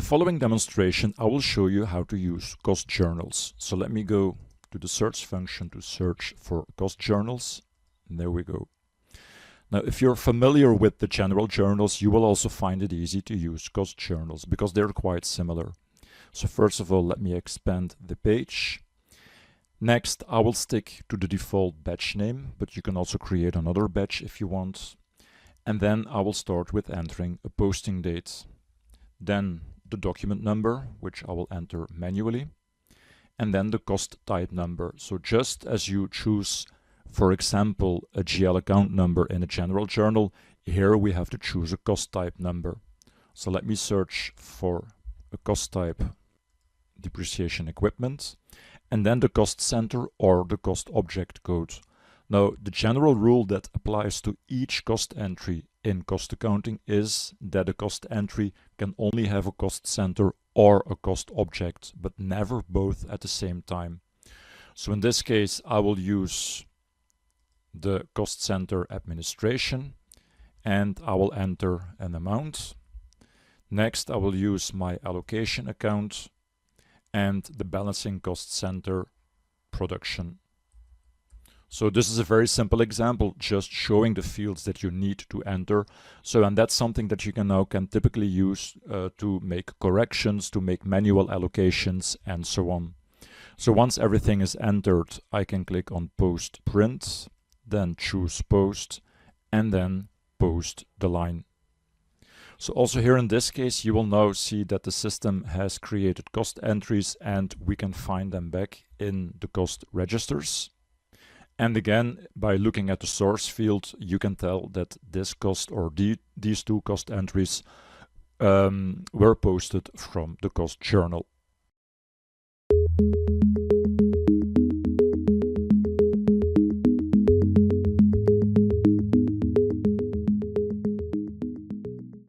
following demonstration, I will show you how to use cost journals. So let me go to the search function to search for cost journals. And there we go. Now, if you're familiar with the general journals, you will also find it easy to use cost journals because they're quite similar. So first of all, let me expand the page. Next, I will stick to the default batch name, but you can also create another batch if you want. And then I will start with entering a posting date. Then the document number, which I will enter manually. And then the cost type number. So just as you choose, for example, a GL account number in a general journal, here we have to choose a cost type number. So let me search for a cost type depreciation equipment, and then the cost center or the cost object code. Now, the general rule that applies to each cost entry in cost accounting is that a cost entry can only have a cost center or a cost object, but never both at the same time. So in this case, I will use the cost center administration and I will enter an amount. Next, I will use my allocation account and the balancing cost center production. So this is a very simple example, just showing the fields that you need to enter. So, and that's something that you can typically use to make corrections, to make manual allocations, and so on. So once everything is entered, I can click on Post Print, then choose Post, and then post the line. So also here in this case, you will now see that the system has created cost entries and we can find them back in the cost registers. And again, by looking at the source field, you can tell that this cost or these two cost entries were posted from the cost journal.